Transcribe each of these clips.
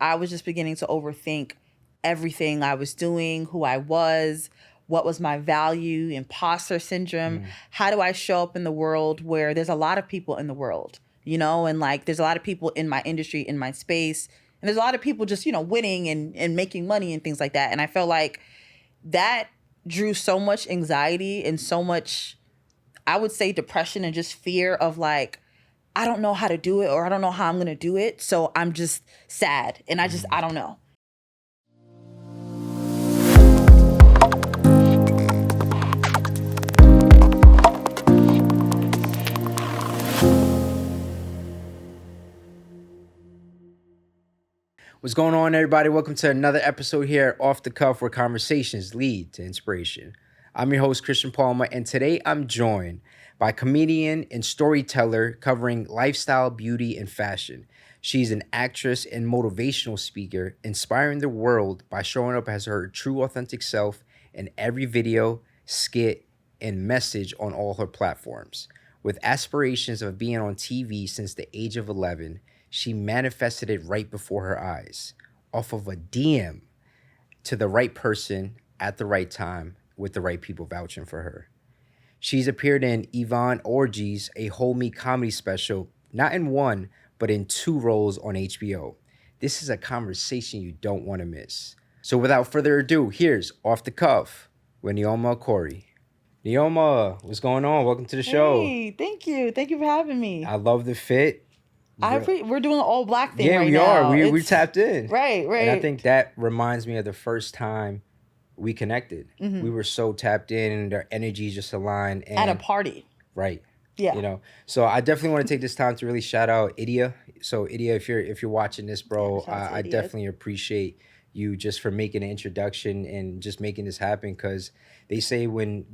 I was just beginning to overthink everything I was doing, who I was, what was my value, imposter syndrome. How do I show up in the world where there's a lot of people in the world, you know, and like there's a lot of people in my industry, in my space, and there's a lot of people just, you know, winning and making money and things like that. And I felt like that drew so much anxiety and so much, I would say, depression and just fear of like, I don't know how to do it, or I don't know how I'm going to do it. So I'm just sad. And I don't know. What's going on, everybody? Welcome to another episode here at Off the Cuff, where conversations lead to inspiration. I'm your host, Christian Palmer, and today I'm joined by comedian and storyteller covering lifestyle, beauty, and fashion. She's an actress and motivational speaker, inspiring the world by showing up as her true, authentic self in every video, skit, and message on all her platforms. With aspirations of being on TV since the age of 11, she manifested it right before her eyes, off of a DM to the right person at the right time with the right people vouching for her. She's appeared in Yvonne Oriji's A Whole Me comedy special, not in one, but in 2 roles on HBO. This is a conversation you don't want to miss. So without further ado, here's Off the Cuff with Nneoma Okorie. Nneoma, what's going on? Welcome to the show. Hey, thank you. Thank you for having me. I love the fit. We're doing an all black thing right now. Yeah, we are. We tapped in. Right. And I think that reminds me of the first time we connected. We were so tapped in and our energy just aligned. And, at a party. Right. Yeah. You know, so I definitely want to take this time to really shout out Idia. So Idia, if you're watching this, bro, I definitely appreciate you just for making an introduction and just making this happen, because they say when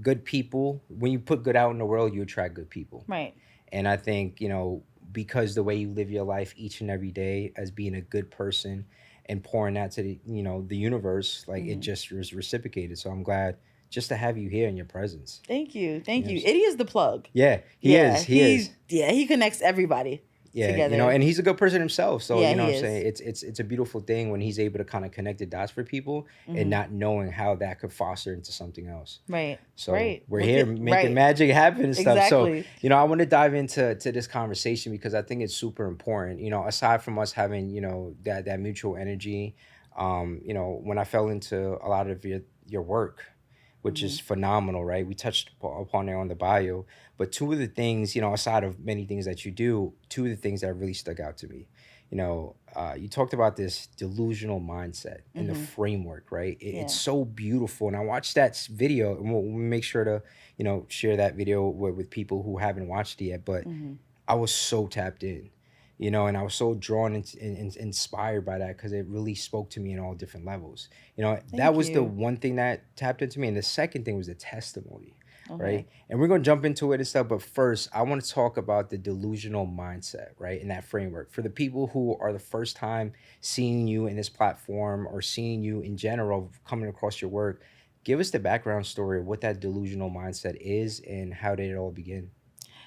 you put good out in the world, you attract good people. Right. And I think, you know, because the way you live your life each and every day as being a good person and pouring that to the, you know, the universe, like it just was reciprocated. So I'm glad just to have you here in your presence. Thank you. Idia is the plug. Yeah, he is. Yeah, he connects everybody together. You know, and he's a good person himself. So, you know what I'm saying? It's a beautiful thing when he's able to kind of connect the dots for people and not knowing how that could foster into something else. Right. So we're here making magic happen and stuff. Exactly. So, you know, I want to dive into this conversation because I think it's super important. You know, aside from us having, you know, that mutual energy, you know, when I fell into a lot of your work, which is phenomenal, right? We touched upon it on the bio. But 2 of the things, you know, aside of many things that you do, 2 of the things that really stuck out to me, you know, you talked about this delusional mindset and the framework, right? It's so beautiful. And I watched that video, and we'll make sure to, you know, share that video with people who haven't watched it yet. But I was so tapped in, you know, and I was so drawn and inspired by that because it really spoke to me in all different levels. You know, that was the one thing that tapped into me. And the second thing was the testimony, right? And we're going to jump into it and stuff. But first, I want to talk about the delusional mindset, right? And that framework. For the people who are the first time seeing you in this platform or seeing you in general, coming across your work, give us the background story of what that delusional mindset is and how did it all begin?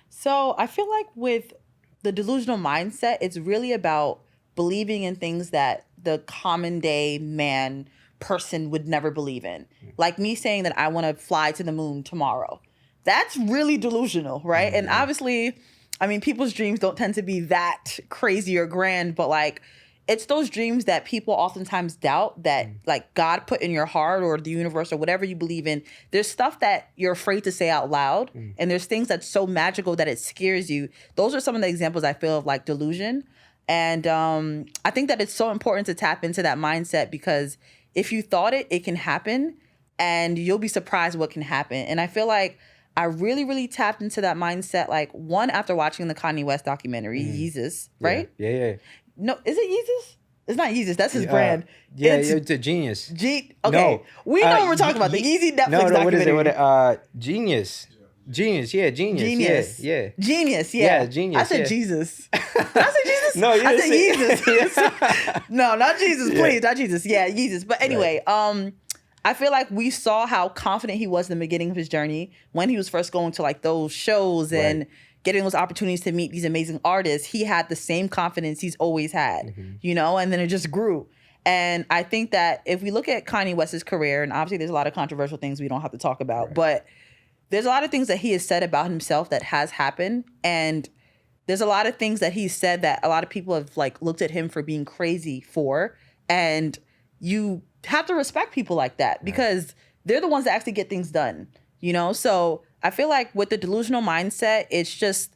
So I feel like with the delusional mindset, it's really about believing in things that the common day person would never believe in. Like me saying that I want to fly to the moon tomorrow. That's really delusional, right? And obviously, I mean, people's dreams don't tend to be that crazy or grand, but like it's those dreams that people oftentimes doubt that like God put in your heart or the universe or whatever you believe in. There's stuff that you're afraid to say out loud. And there's things that's so magical that it scares you. Those are some of the examples I feel of like delusion. And I think that it's so important to tap into that mindset because if you thought it can happen and you'll be surprised what can happen. And I feel like I really, really tapped into that mindset. Like one, after watching the Kanye West documentary, Yeezus, right? Yeah. No, is it Yeezus? It's not Yeezus. That's his brand. Yeah, it's a Genius. Okay. No. We know what we're talking about. The Yeezy Netflix documentary. What is it? Genius. Genius. Yeah. Genius. Yeah. Genius. I said Jesus. Did I say Jesus? No, I said Jesus. No, not Jesus, please. Not Jesus. Yeah, Jesus. But anyway, I feel like we saw how confident he was in the beginning of his journey when he was first going to like those shows and getting those opportunities to meet these amazing artists, he had the same confidence he's always had, you know, and then it just grew. And I think that if we look at Kanye West's career, and obviously there's a lot of controversial things we don't have to talk about, but there's a lot of things that he has said about himself that has happened. And there's a lot of things that he said that a lot of people have like looked at him for being crazy for. And you have to respect people like that because they're the ones that actually get things done, you know? So I feel like with the delusional mindset, it's just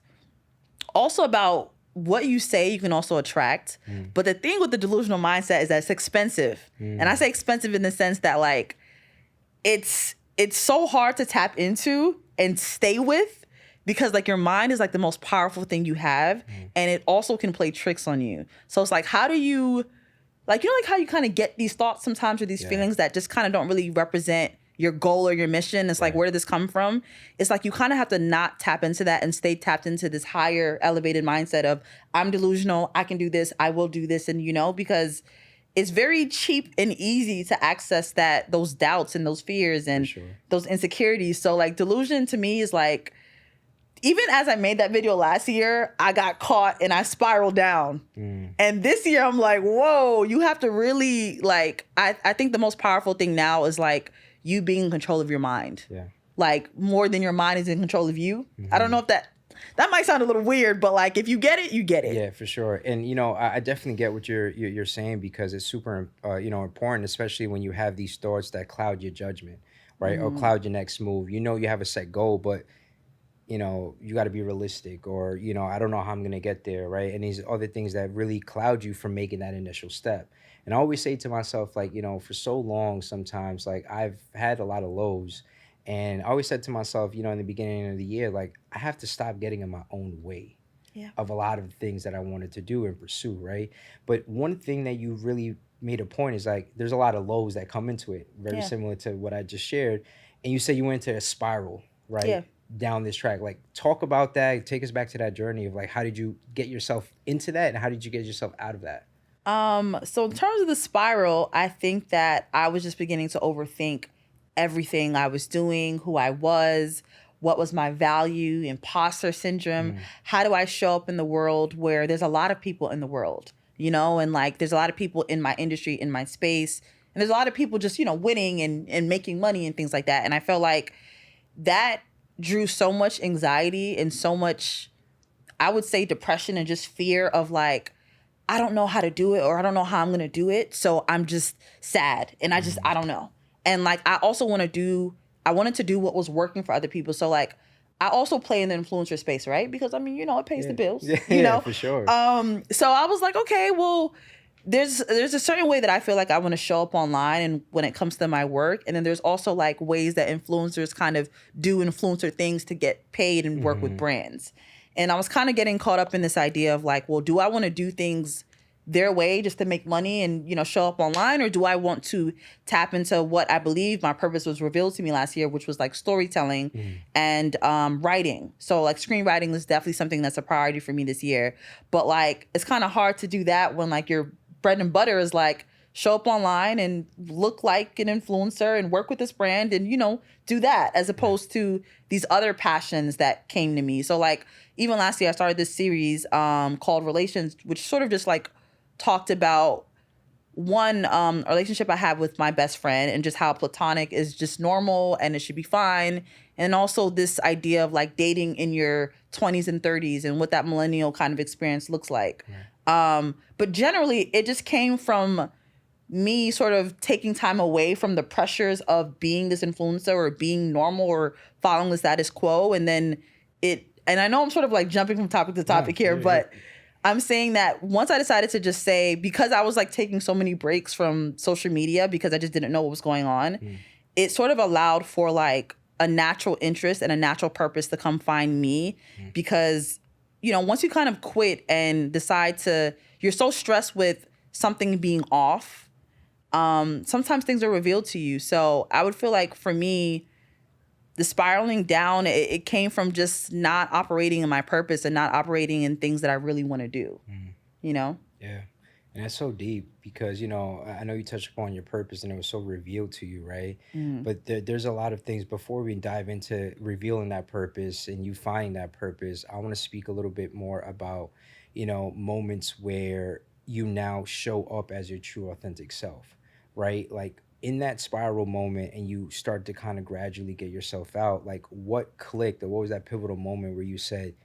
also about what you say you can also attract. But the thing with the delusional mindset is that it's expensive. And I say expensive in the sense that like it's so hard to tap into and stay with because like your mind is like the most powerful thing you have. And it also can play tricks on you. So it's like, how do you, like, you know, like how you kind of get these thoughts sometimes or these feelings that just kind of don't really represent your goal or your mission. It's like, where did this come from? It's like you kind of have to not tap into that and stay tapped into this higher elevated mindset of I'm delusional, I can do this, I will do this. And, you know, because it's very cheap and easy to access those doubts and those fears and those insecurities. So like delusion to me is like, even as I made that video last year, I got caught and I spiraled down. And this year I'm like, whoa, you have to really like, I think the most powerful thing now is like you being in control of your mind. Like more than your mind is in control of you. I don't know if that might sound a little weird, but like if you get it, you get it. Yeah, for sure. And you know, I definitely get what you're saying because it's super you know, important, especially when you have these thoughts that cloud your judgment, right? Or cloud your next move. You know, you have a set goal, but you know, you got to be realistic or, you know, I don't know how I'm going to get there, right? And these other things that really cloud you from making that initial step. And I always say to myself, like, you know, for so long, sometimes, like, I've had a lot of lows. And I always said to myself, you know, in the beginning of the year, like, I have to stop getting in my own way of a lot of things that I wanted to do and pursue, right? But one thing that you really made a point is, like, there's a lot of lows that come into it, very similar to what I just shared. And you said you went into a spiral, right? Down this track. Like, talk about that. Take us back to that journey of like, how did you get yourself into that and how did you get yourself out of that? So in terms of the spiral, I think that I was just beginning to overthink everything I was doing, who I was, what was my value, imposter syndrome. How do I show up in the world where there's a lot of people in the world, you know, and like there's a lot of people in my industry, in my space, and there's a lot of people just, you know, winning and making money and things like that. And I felt like that drew so much anxiety and so much, I would say, depression and just fear of like, I don't know how to do it or I don't know how I'm going to do it. So I'm just sad and I don't know. And like, I wanted to do what was working for other people. So like, I also play in the influencer space, right? Because I mean, you know, it pays the bills, you know? For sure. So I was like, okay, well, there's a certain way that I feel like I want to show up online and when it comes to my work. And then there's also like ways that influencers kind of do influencer things to get paid and work with brands. And I was kind of getting caught up in this idea of like, well, do I want to do things their way just to make money and, you know, show up online? Or do I want to tap into what I believe my purpose was revealed to me last year, which was like storytelling and writing. So like screenwriting is definitely something that's a priority for me this year. But like, it's kind of hard to do that when like your bread and butter is like show up online and look like an influencer and work with this brand and, you know, do that as opposed to these other passions that came to me. So like even last year I started this series called Relations, which sort of just like talked about one relationship I have with my best friend and just how platonic is just normal and it should be fine. And also this idea of like dating in your 20s and 30s and what that millennial kind of experience looks like. But generally, it just came from me sort of taking time away from the pressures of being this influencer or being normal or following the status quo. And then and I know I'm sort of like jumping from topic to topic here, but I'm saying that once I decided to just say, because I was like taking so many breaks from social media because I just didn't know what was going on, it sort of allowed for like a natural interest and a natural purpose to come find me because, you know, once you kind of quit and decide you're so stressed with something being off, sometimes things are revealed to you. So I would feel like for me, the spiraling down, it came from just not operating in my purpose and not operating in things that I really want to do, you know? Yeah. And that's so deep because, I know you touched upon your purpose and it was so revealed to you, right? Mm. But there's a lot of things before we dive into revealing that purpose and you finding that purpose. I want to speak a little bit more about, moments where you now show up as your true, authentic self, right? Like in that spiral moment and you start to kind of gradually get yourself out, like what clicked or what was that pivotal moment where you said,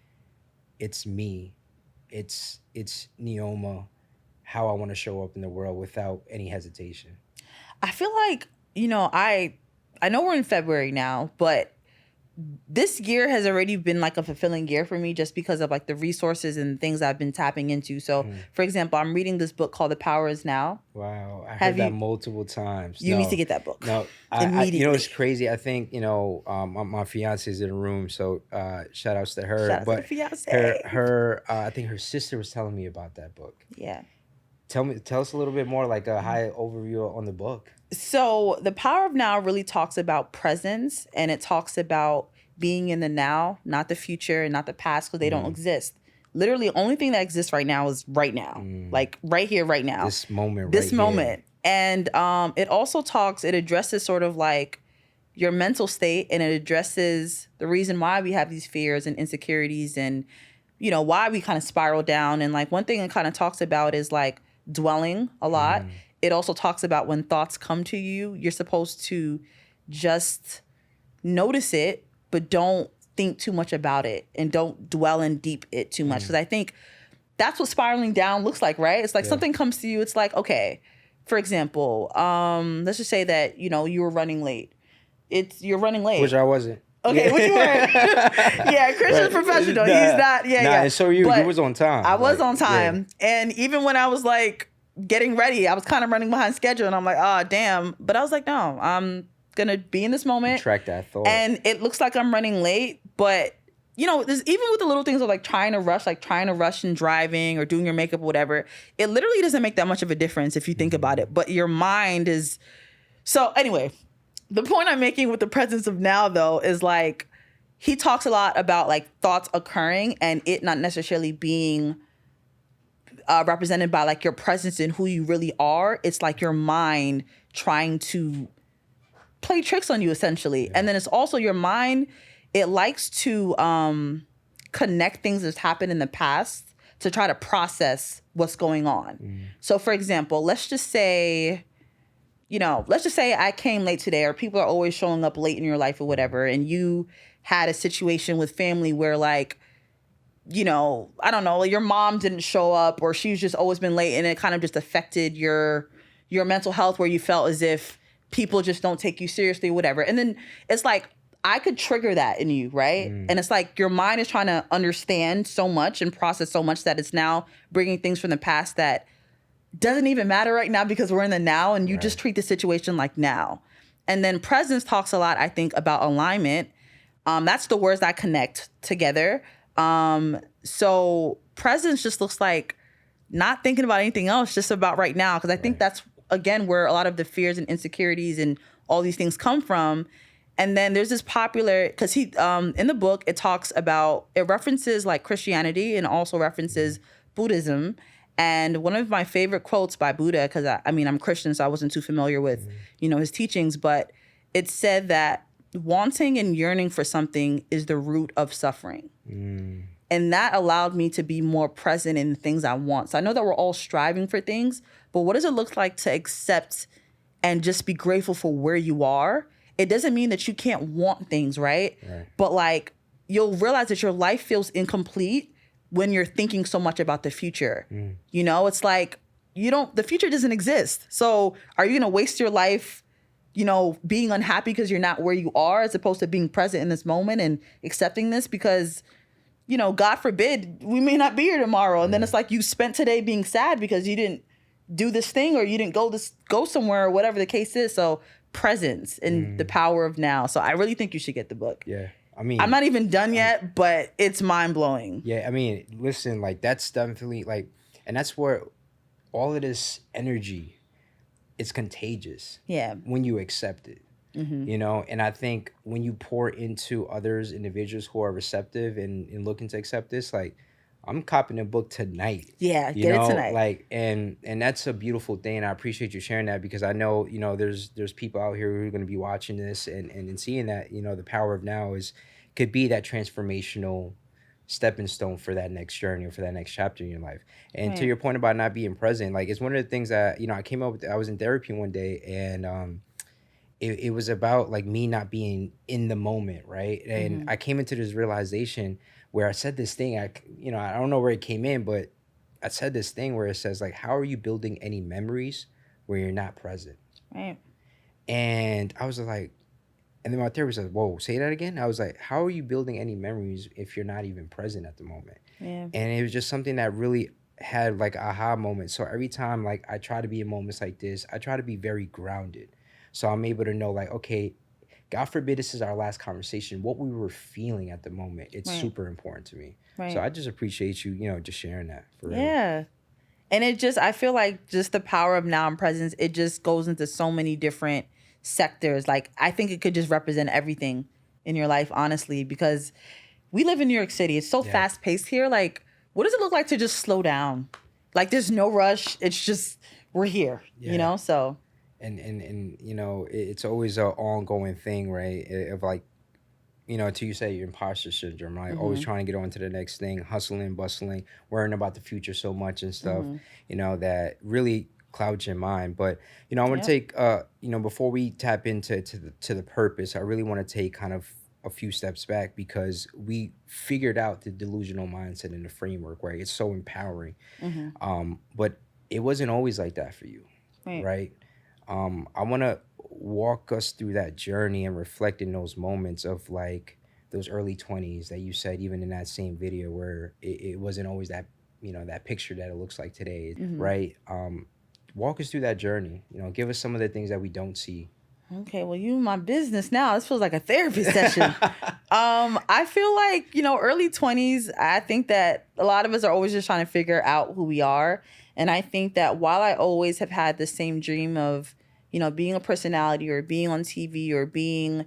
it's me, it's Nneoma, how I want to show up in the world without any hesitation. I feel like, I know we're in February now, but this year has already been like a fulfilling year for me just because of like the resources and things I've been tapping into. So, for example, I'm reading this book called The Power Is Now. Wow, I Have heard that you? multiple times. You need to No, get that book no, immediately. it's crazy. I think my fiance is in the room, so shout outs to her. Shout out to the But fiance. I think her sister was telling me about that book. Yeah. Tell us a little bit more, like a high overview on the book. So The Power of Now really talks about presence, and it talks about being in the now, not the future and not the past, because they don't exist. Literally, the only thing that exists right now is right now, like right here, right now. This moment, This right moment. And it also it addresses sort of like your mental state, and it addresses the reason why we have these fears and insecurities and, why we kind of spiral down. And like one thing it kind of talks about is like dwelling a lot. It also talks about when thoughts come to you, you're supposed to just notice it, but don't think too much about it and don't dwell in deep it too much. Because I think that's what spiraling down looks like, right? It's like something comes to you. It's like, okay, for example, let's just say that, you were running late. You're running late. Which I wasn't. Okay, which you were. Yeah, Christian's professional. Nah, He's not. Yeah, yeah. And so you But was on time. I was Like, on time. And even when I was like getting ready, I was kind of running behind schedule. And I'm like, oh, damn. But I was like, no, I'm going to be in this moment. Track that thought. And it looks like I'm running late. But, there's even with the little things of like trying to rush and driving or doing your makeup or whatever, it literally doesn't make that much of a difference if you think about it. But your mind is. So anyway, the point I'm making with the presence of now, though, is like he talks a lot about like thoughts occurring and it not necessarily being represented by like your presence and who you really are. It's like your mind trying to play tricks on you, essentially. And then it's also your mind. It likes to connect things that's happened in the past to try to process what's going on. So, for example, let's just say I came late today, or people are always showing up late in your life or whatever, and you had a situation with family where like, I don't know, your mom didn't show up or she's just always been late, and it kind of just affected your mental health where you felt as if people just don't take you seriously or whatever. And then it's like, I could trigger that in you, right? And it's like your mind is trying to understand so much and process so much that it's now bringing things from the past that doesn't even matter right now because we're in the now, and you just treat the situation like now. And then presence talks a lot, I think, about alignment. That's the words that connect together. So presence just looks like not thinking about anything else, just about right now. Because I think that's, again, where a lot of the fears and insecurities and all these things come from. And then there's this popular, because he, in the book, it references like Christianity and also references Buddhism. And one of my favorite quotes by Buddha, because I'm Christian, so I wasn't too familiar with, his teachings, but it said that wanting and yearning for something is the root of suffering. And that allowed me to be more present in the things I want. So I know that we're all striving for things, but what does it look like to accept and just be grateful for where you are? It doesn't mean that you can't want things, right? But like, you'll realize that your life feels incomplete when you're thinking so much about the future. It's like, the future doesn't exist. So are you going to waste your life, being unhappy because you're not where you are, as opposed to being present in this moment and accepting this? Because, God forbid, we may not be here tomorrow. And then it's like you spent today being sad because you didn't do this thing or you didn't go somewhere or whatever the case is. So presence and the power of now. So I really think you should get the book. Yeah. I'm not even done yet, but it's mind-blowing. Yeah, listen, like that's definitely like, and that's where all of this energy is contagious. Yeah. When you accept it, and I think when you pour into others, individuals who are receptive and looking to accept this, like I'm copying a book tonight. Yeah, You get it know, tonight. like, and that's a beautiful thing. And I appreciate you sharing that, because I know, there's people out here who are going to be watching this, and seeing that, the power of now is could be that transformational stepping stone for that next journey or for that next chapter in your life. And to Right. your point about not being present, like, it's one of the things that, I came up with. I was in therapy one day, and it was about like me not being in the moment, right? And Mm-hmm. I came into this realization where I said this thing. I don't know where it came in, but I said this thing where it says, like, how are you building any memories where you're not present? Right. And I was like, and then my therapist said, whoa, say that again. I was like, how are you building any memories if you're not even present at the moment? Yeah. And it was just something that really had like aha moments. So every time, like, I try to be in moments like this, I try to be very grounded. So I'm able to know, like, okay, God forbid this is our last conversation, what we were feeling at the moment, it's Right. super important to me. So Right. I just appreciate you, just sharing that for real. Yeah. And I feel like just the power of now and presence, it just goes into so many different sectors. Like, I think it could just represent everything in your life, honestly, because we live in New York City. It's so Yeah. fast paced here. Like, what does it look like to just slow down? Like, there's no rush. It's just, we're here, Yeah. So. And it's always an ongoing thing, right? Of like, to you say your imposter syndrome, right? Always trying to get on to the next thing, hustling, bustling, worrying about the future so much and stuff, that really clouds your mind. But, I want to Yep. take, before we tap into the purpose, I really want to take kind of a few steps back, because we figured out the delusional mindset in the framework, right? It's so empowering. But it wasn't always like that for you, Right. right? I want to walk us through that journey and reflect in those moments of like those early 20s that you said, even in that same video, where it wasn't always that, that picture that it looks like today, right? Walk us through that journey, give us some of the things that we don't see. Okay, well, you in my business now. This feels like a therapy session. I feel like, early 20s, I think that a lot of us are always just trying to figure out who we are. And I think that while I always have had the same dream of, being a personality or being on TV or being,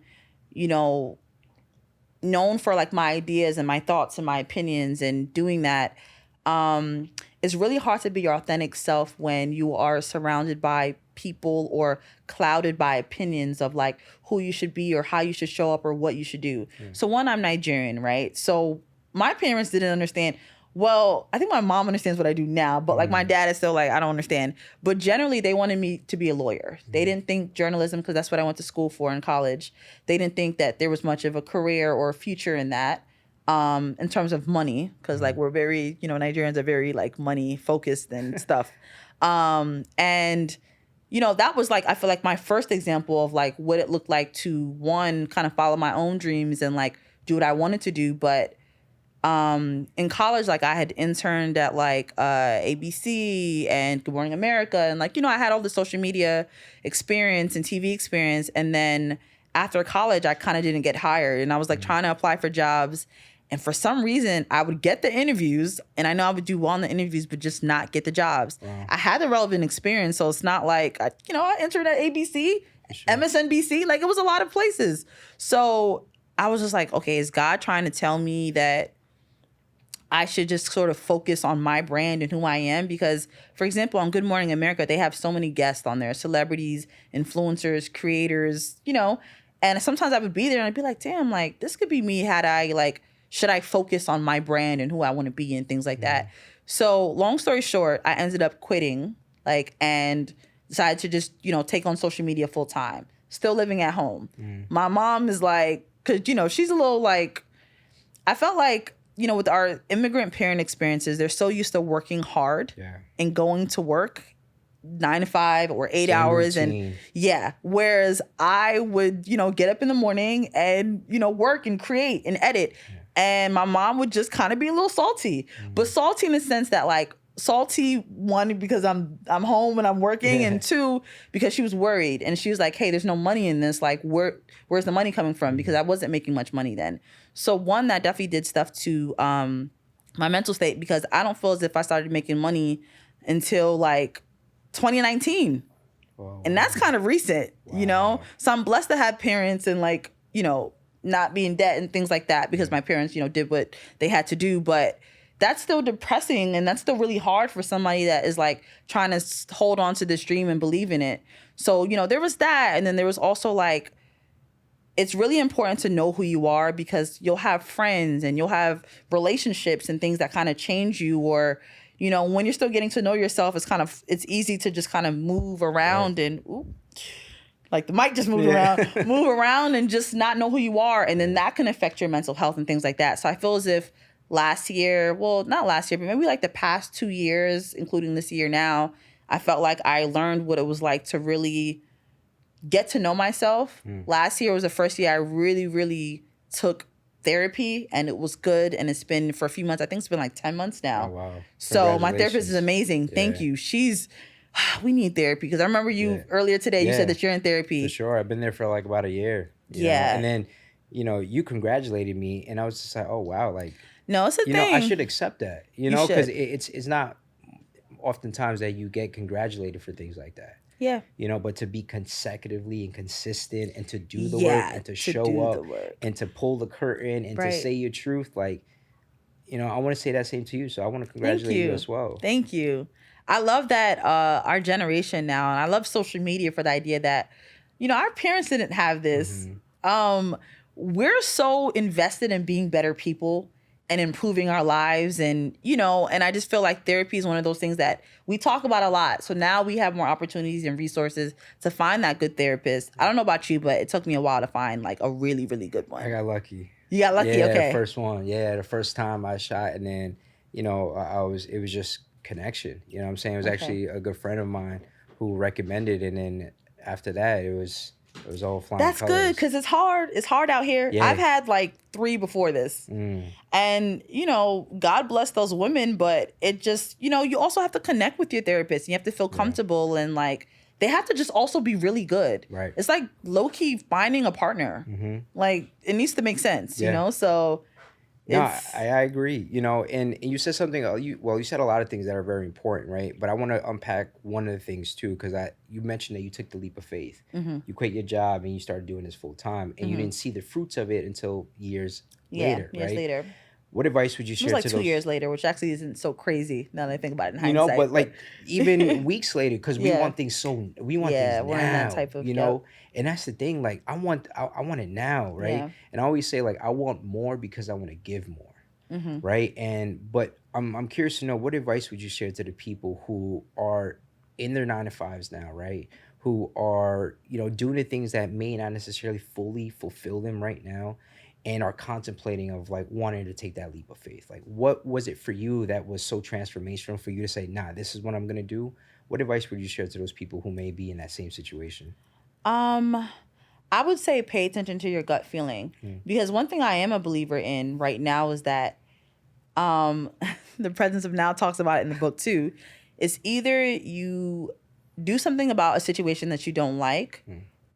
known for like my ideas and my thoughts and my opinions and doing that, it's really hard to be your authentic self when you are surrounded by people or clouded by opinions of like who you should be or how you should show up or what you should do. So one, I'm Nigerian, right? So my parents didn't understand. Well, I think my mom understands what I do now, but like my dad is still like, I don't understand. But generally, they wanted me to be a lawyer. They didn't think journalism, because that's what I went to school for in college. They didn't think that there was much of a career or a future in that, in terms of money, because like we're very, Nigerians are very like money focused and stuff. And that was like, I feel like my first example of like what it looked like to, one, kind of follow my own dreams and like do what I wanted to do. But in college, like I had interned at like ABC and Good Morning America, and like, I had all the social media experience and TV experience. And then after college, I kind of didn't get hired, and I was like trying to apply for jobs. And for some reason, I would get the interviews, and I know I would do well in the interviews, but just not get the jobs. Wow. I had the relevant experience, so it's not like, I entered at ABC, MSNBC, like it was a lot of places. So I was just like, okay, is God trying to tell me that I should just sort of focus on my brand and who I am? Because, for example, on Good Morning America, they have so many guests on there, celebrities, influencers, creators, and sometimes I would be there and I'd be like, damn, like this could be me had I like, should I focus on my brand and who I want to be and things like that? So long story short, I ended up quitting and decided to just, take on social media full time, still living at home. My mom is like, cause she's a little like, I felt like, with our immigrant parent experiences, they're so used to working hard and going to work 9 to 5 or 8 Same hours. routine. And whereas I would, get up in the morning and, work and create and edit. And my mom would just kind of be a little salty, but salty in the sense that like salty, one, because I'm home and I'm working, and two, because she was worried and she was like, hey, there's no money in this. Like, where's the money coming from? Because I wasn't making much money then. So one, that definitely did stuff to my mental state, because I don't feel as if I started making money until like 2019. Whoa. And that's kind of recent, So I'm blessed to have parents and like, not be in debt and things like that, because my parents, did what they had to do. But that's still depressing, and that's still really hard for somebody that is like trying to hold on to this dream and believe in it. So, you know, there was that. And then there was also like, it's really important to know who you are, because you'll have friends and you'll have relationships and things that kind of change you, or, you know, when you're still getting to know yourself, it's easy to just kind of move around and like the mic just moved move around and just not know who you are. And then that can affect your mental health and things like that. So I feel as if last year, well, not last year, but maybe like the past 2 years, including this year now, I felt like I learned what it was like to really get to know myself. Last year was the first year I really, really took therapy, and it was good. And it's been for a few months. I think it's been like 10 months now. Oh, wow. So my therapist is amazing. Thank you. We need therapy, because I remember you earlier today, you said that you're in therapy. For sure. I've been there for like about a year. You know? And then, you know, you congratulated me, and I was just like, oh, wow. Like, no, it's a thing. You know, I should accept that, you know, because it's not oftentimes that you get congratulated for things like that. Yeah. You know, but to be consecutively and consistent, and to do the work, and to show up, and to pull the curtain, and to say your truth, like, you know, I want to say that same to you. So I want to congratulate you as well. Thank you. I love that our generation now, and I love social media for the idea that, you know, our parents didn't have this. We're so invested in being better people and improving our lives, and, you know, and I just feel like therapy is one of those things that we talk about a lot. So now we have more opportunities and resources to find that good therapist. I don't know about you, but it took me a while to find like a really, really good one. I got lucky. You got lucky? Yeah, okay. The first one. Yeah, the first time I shot, and then, you know, it was just connection. You know what I'm saying? It was actually a good friend of mine who recommended, and then after that, it was all flying That's colors. good, because it's hard. It's hard out here. Yeah. I've had like 3 before this. And, you know, God bless those women, but it just, you know, you also have to connect with your therapist. And you have to feel comfortable, and like, they have to just also be really good. Right. It's like low-key finding a partner. Like, it needs to make sense, you know? So no, I agree. You know, and you said something. You said a lot of things that are very important, right? But I want to unpack one of the things too, because you mentioned that you took the leap of faith. You quit your job and you started doing this full time, and you didn't see the fruits of it until years later. Years later. What advice would you share? It was to like 2 those... years later, which actually isn't so crazy now that I think about it in hindsight. You know, but like even weeks later, because we want things things now. We're in that type of, you know, and that's the thing. Like I want it now, right? Yeah. And I always say like I want more because I want to give more, right? But I'm curious to know, what advice would you share to the people who are in their 9-to-5s now, right? Who are, you know, doing the things that may not necessarily fully fulfill them right now, and are contemplating of like wanting to take that leap of faith. Like, what was it for you that was so transformational for you to say, nah, this is what I'm going to do? What advice would you share to those people who may be in that same situation? I would say pay attention to your gut feeling, because one thing I am a believer in right now is that the Presence of Now talks about it in the book too. It's either you do something about a situation that you don't like,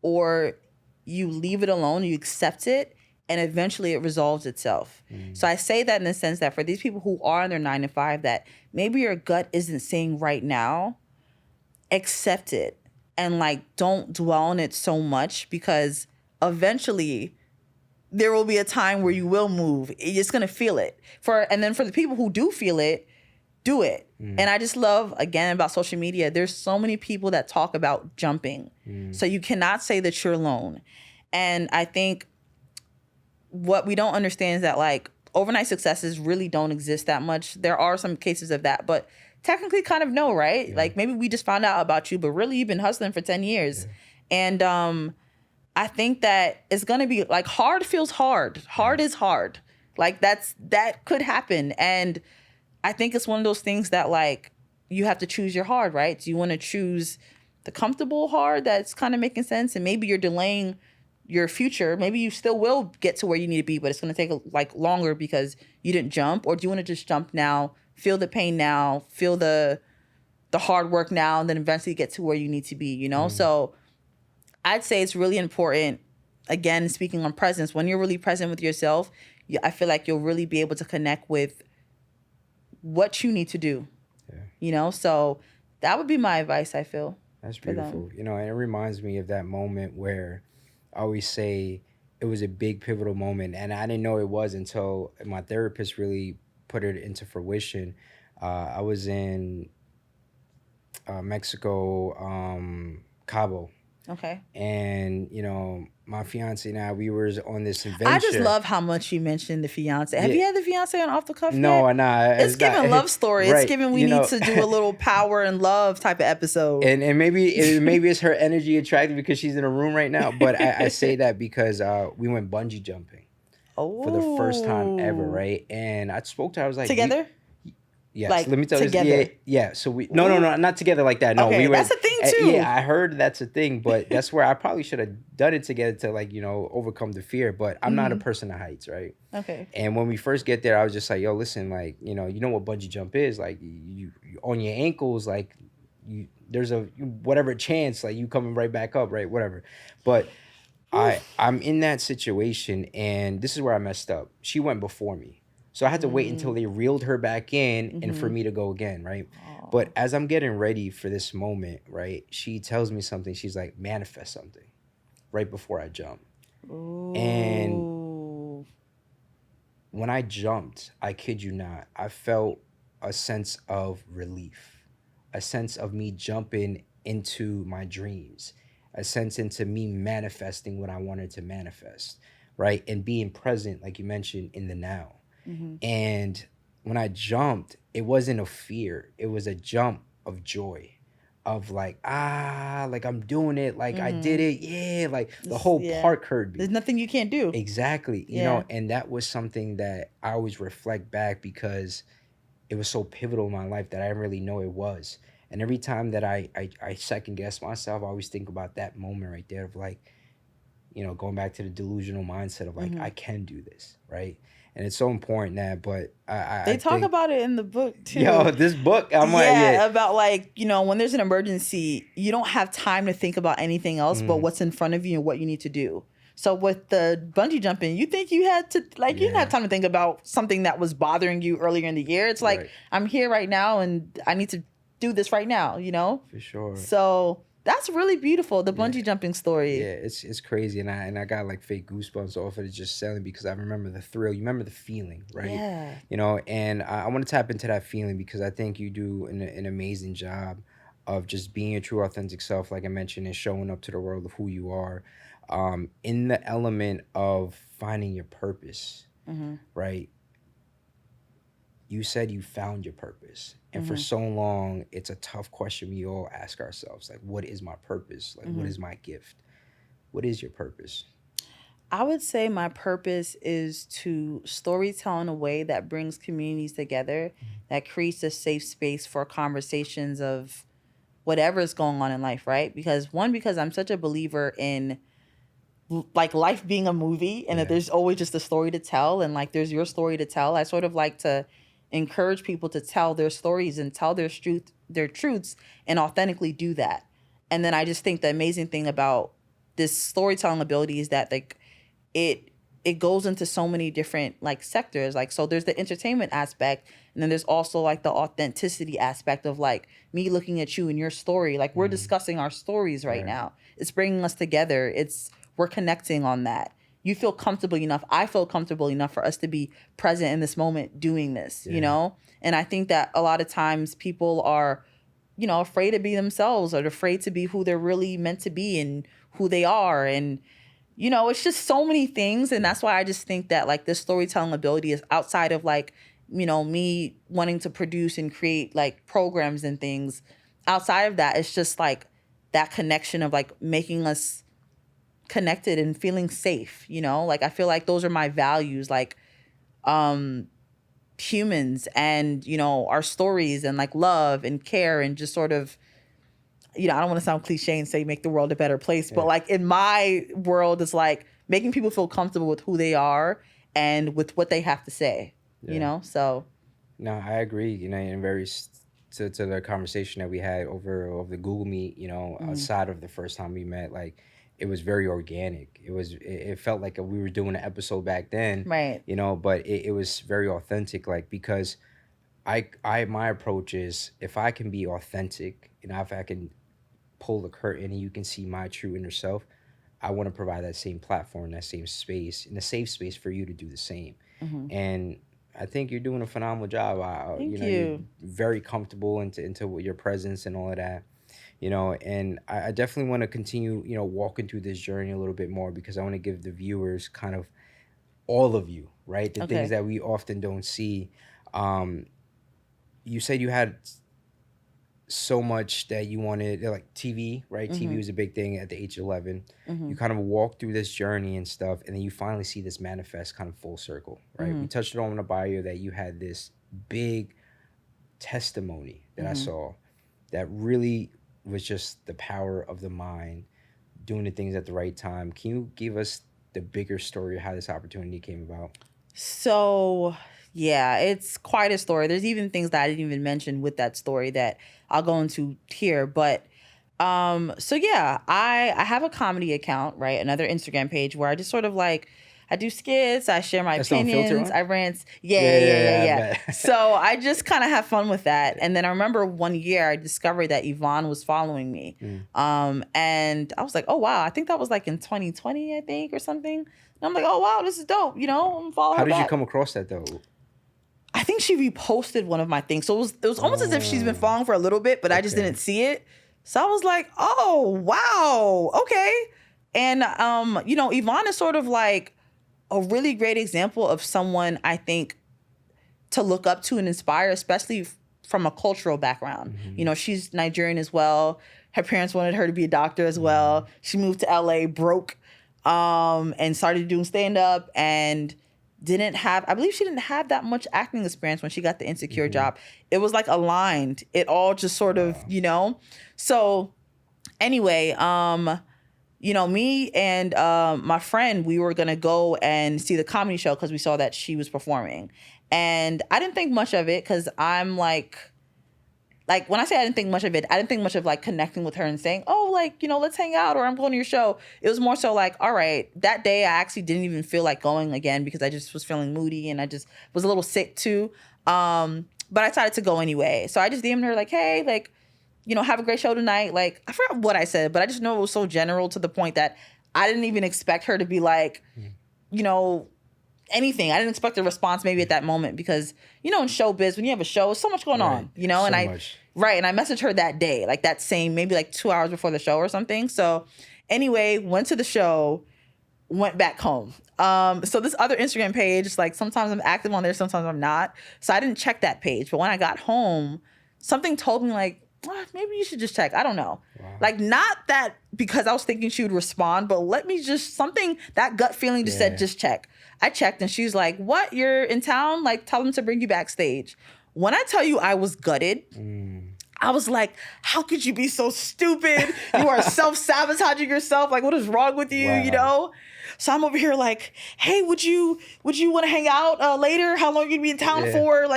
or you leave it alone, you accept it, and eventually it resolves itself. So I say that in the sense that for these people who are in their 9-to-5, that maybe your gut isn't saying right now, accept it, and like don't dwell on it so much, because eventually there will be a time where you will move. You're just gonna feel it. And then for the people who do feel it, do it. And I just love, again, about social media, there's so many people that talk about jumping. So you cannot say that you're alone. And I think what we don't understand is that like overnight successes really don't exist that much. There are some cases of that, but technically kind of no, right? Like maybe we just found out about you, but really you've been hustling for 10 years. And I think that it's going to be like hard feels hard. Hard is hard. Like that could happen. And I think it's one of those things that like you have to choose your hard, right? Do you want to choose the comfortable hard that's kind of making sense? And maybe you're delaying your future. Maybe you still will get to where you need to be, but it's going to take like longer because you didn't jump. Or do you want to just jump now, feel the pain now, feel the hard work now, and then eventually get to where you need to be, you know? So I'd say it's really important, again, speaking on presence, when you're really present with yourself, I feel like you'll really be able to connect with what you need to do, you know? So that would be my advice, I feel. That's beautiful. You know, and it reminds me of that moment where I always say it was a big pivotal moment, and I didn't know it was until my therapist really put it into fruition. I was in Mexico, Cabo, Okay. and my fiance and I, we were on this I just adventure. love how much you mentioned the fiance. Have Yeah. you had the fiance on Off the Cuff No, yet? nah, It's giving not love story. It's right. giving we need to do a little power and love type of episode. And maybe it's her energy attractive because she's in a room right now. But I say that because we went bungee jumping for the first time ever, Oh. right? And I spoke to her. I was like, Together? yes. Like, Let me tell you. together? Yeah. So no, not together like that. No, Okay, we were. that's a thing too. Yeah, I heard that's a thing, but that's where I probably should have done it together to overcome the fear. But I'm not a person of heights, right? Okay. And when we first get there, I was just like, yo, listen, like, you know what bungee jump is? Like, you on your ankles, like, there's a whatever chance, like, you coming right back up, right? Whatever. But I'm in that situation, and this is where I messed up. She went before me. So I had to wait until they reeled her back in and for me to go again, right? Aw. But as I'm getting ready for this moment, right, she tells me something. She's like, manifest something right before I jump. Ooh. And when I jumped, I kid you not, I felt a sense of relief, a sense of me jumping into my dreams, a sense into me manifesting what I wanted to manifest, right? And being present, like you mentioned, in the now. And when I jumped, it wasn't a fear. It was a jump of joy, of like I'm doing it, like I did it, yeah, like the whole park heard me. There's nothing you can't do. Exactly, you know, and that was something that I always reflect back because it was so pivotal in my life that I didn't really know it was. And every time that I second guess myself, I always think about that moment right there of like, going back to the delusional mindset of like, I can do this, right? And it's so important that, but They talk about it in the book too. Yo, this book, I'm like, about like, when there's an emergency, you don't have time to think about anything else but what's in front of you and what you need to do. So with the bungee jumping, you think you had to, like, you didn't have time to think about something that was bothering you earlier in the year. It's like, I'm here right now and I need to do this right now, For sure. So that's really beautiful, the bungee jumping story. Yeah, it's crazy, and I got like fake goosebumps off of it just selling because I remember the thrill. You remember the feeling, right? Yeah. And I want to tap into that feeling because I think you do an amazing job of just being your true authentic self, like I mentioned, and showing up to the world of who you are, in the element of finding your purpose, right? You said you found your purpose. And for so long, it's a tough question we all ask ourselves. Like, what is my purpose? Like, what is my gift? What is your purpose? I would say my purpose is to storytell in a way that brings communities together, that creates a safe space for conversations of whatever is going on in life, right? Because I'm such a believer in like life being a movie and that there's always just a story to tell and like there's your story to tell. I sort of like to encourage people to tell their stories and tell their truths and authentically do that. And then I just think the amazing thing about this storytelling ability is that like it goes into so many different like sectors. Like, so there's the entertainment aspect, and then there's also like the authenticity aspect of like me looking at you and your story. Like we're discussing our stories right now. It's bringing us together. We're connecting on that. You feel comfortable enough. I feel comfortable enough for us to be present in this moment doing this, And I think that a lot of times people are, afraid to be themselves or afraid to be who they're really meant to be and who they are. And, it's just so many things. And that's why I just think that like this storytelling ability is outside of like, me wanting to produce and create like programs and things. Outside of that, it's just like that connection of like making us connected and feeling safe, like I feel like those are my values, like humans and our stories and like love and care and just sort of I don't want to sound cliche and say make the world a better place, but like in my world it's like making people feel comfortable with who they are and with what they have to say, so No, I agree, and very to the conversation that we had over the Google Meet, outside of the first time we met, like it was very organic. It felt like we were doing an episode back then, right? But it was very authentic, like because my approach is if I can be authentic and if I can pull the curtain and you can see my true inner self, I want to provide that same platform, that same space, and a safe space for you to do the same. And I think you're doing a phenomenal job. Thank You're you. very comfortable into your presence and all of that. And I definitely want to continue, walking through this journey a little bit more, because I want to give the viewers kind of all of you, right? The things Okay. that we often don't see. Um, you said you had so much that you wanted, like TV, right? TV was a big thing at the age of 11. You kind of walk through this journey and stuff, and then you finally see this manifest kind of full circle, right? We touched on in the bio that you had this big testimony that I saw that really was just the power of the mind doing the things at the right time. Can you give us the bigger story of how this opportunity came about? So, yeah, it's quite a story. There's even things that I didn't even mention with that story that I'll go into here. But so yeah, I have a comedy account, right? Another Instagram page where I just sort of like I do skits, I share my That's on Filter opinions, on? I rant. Yeah, I Yeah. bet. So I just kind of have fun with that. And then I remember one year I discovered that Yvonne was following me. And I was like, oh wow, I think that was like in 2020, I think, or something. And I'm like, oh wow, this is dope. I'm gonna follow How her did you back. come across that though? I think she reposted one of my things. So it was almost as if she's been Oh, following for a little bit, but I just okay. didn't see it. So I was like, oh wow, okay. And Yvonne is sort of like a really great example of someone I think to look up to and inspire, especially from a cultural background. She's Nigerian as well. Her parents wanted her to be a doctor as well. She moved to LA broke, and started doing stand-up, and I believe she didn't have that much acting experience when she got the Insecure job. It was like aligned. It all just sort of, So anyway, me and my friend, we were gonna go and see the comedy show because we saw that she was performing. And I didn't think much of it because I'm like when I say I didn't think much of it, I didn't think much of like connecting with her and saying, oh, let's hang out or I'm going to your show. It was more so like, all right, that day I actually didn't even feel like going again because I just was feeling moody and I just was a little sick too. But I decided to go anyway. So I just DM'd her like, hey, have a great show tonight. Like, I forgot what I said, but I just know it was so general to the point that I didn't even expect her to be like, anything. I didn't expect a response maybe at that moment because, in showbiz, when you have a show, there's so much going on, So much. Right. And I messaged her that day, like that same, maybe like 2 hours before the show or something. So anyway, went to the show, went back home. So this other Instagram page, like sometimes I'm active on there, sometimes I'm not. So I didn't check that page. But when I got home, something told me like, maybe you should just check. I don't know. Wow. Like, not that because I was thinking she would respond, but that gut feeling just said, just check. I checked and she's like, what? You're in town? Like, tell them to bring you backstage. When I tell you I was gutted, I was like, how could you be so stupid? You are self-sabotaging yourself. Like, what is wrong with you? Wow. So I'm over here like, hey, would you want to hang out later? How long are you gonna be in town for?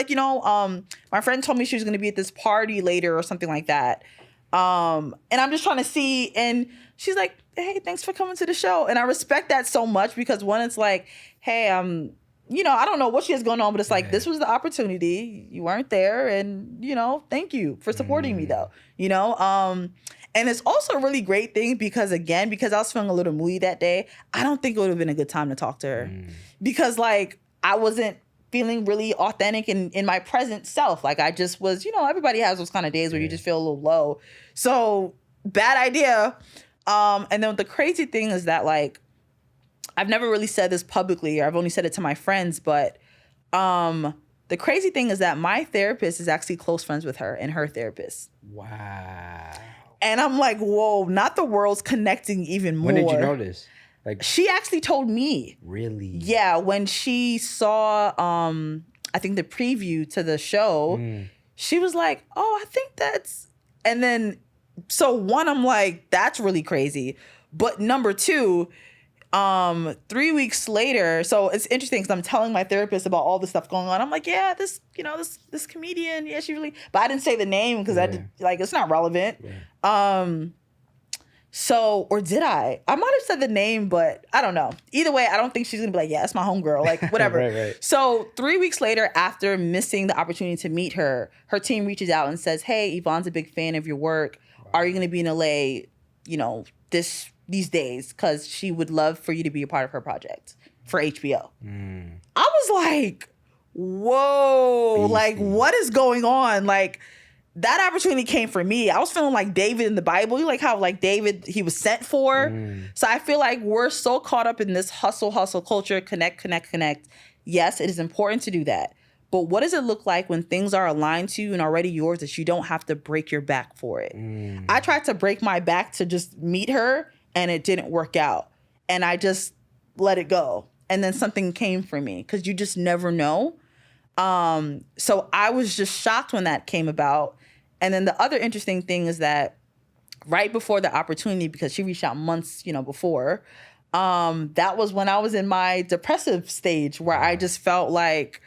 My friend told me she was gonna be at this party later or something like that. And I'm just trying to see, and she's like, hey, thanks for coming to the show. And I respect that so much because one, it's like, hey, I don't know what she has going on, but it's like, this was the opportunity. You weren't there. And, thank you for supporting me though, and it's also a really great thing because I was feeling a little moody that day. I don't think it would have been a good time to talk to her because I wasn't feeling really authentic in my present self. Like I just was, everybody has those kind of days where you just feel a little low. So bad idea. And then the crazy thing is that I've never really said this publicly, or I've only said it to my friends, but the crazy thing is that my therapist is actually close friends with her and her therapist. Wow. And I'm like, whoa, not the world's connecting even more. When did you know this? She actually told me. Really? Yeah, when she saw I think the preview to the show, she was like, oh, I think that's, and then so one, I'm like, that's really crazy. But number two, 3 weeks later, so it's interesting because I'm telling my therapist about all the stuff going on. I'm like, yeah, this comedian, yeah, she really, but I didn't say the name because it's not relevant. So, or did I? I might have said the name, but I don't know. Either way, I don't think she's gonna be like, yeah, it's my homegirl, like whatever. Right. So 3 weeks later, after missing the opportunity to meet her, her team reaches out and says, hey, Yvonne's a big fan of your work. Wow. Are you gonna be in LA, these days? Because she would love for you to be a part of her project for HBO. I was like, whoa, like Beastie. what is going on? Like that opportunity came for me. I was feeling like David in the Bible. You like how like David, he was sent for. So I feel like we're so caught up in this hustle culture, connect. Yes, it is important to do that. But what does it look like when things are aligned to you and already yours that you don't have to break your back for it? I tried to break my back to just meet her and it didn't work out. And I just let it go. And then something came for me because you just never know. So I was just shocked when that came about. And then the other interesting thing is that right before the opportunity, because she reached out months, before, that was when I was in my depressive stage where I just felt like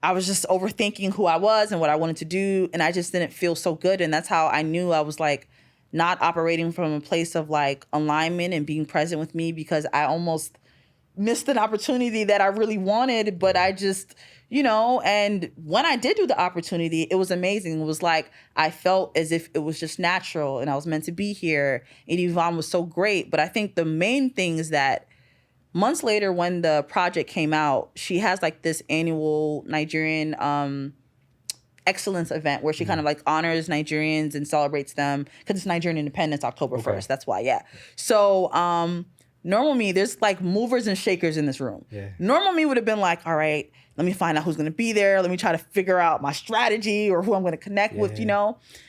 I was just overthinking who I was and what I wanted to do. And I just didn't feel so good. And that's how I knew I was like not operating from a place of like alignment and being present with me, because I almost missed an opportunity that I really wanted, but I just, and when I did do the opportunity, it was amazing. It was like, I felt as if it was just natural and I was meant to be here. And Yvonne was so great. But I think the main thing is that months later, when the project came out, she has like this annual Nigerian excellence event where she kind of like honors Nigerians and celebrates them because it's Nigerian Independence, October 1st. That's why, yeah. So normal me, there's like movers and shakers in this room. Yeah. Normal me would have been like, all right, let me find out who's going to be there. Let me try to figure out my strategy or who I'm going to connect with,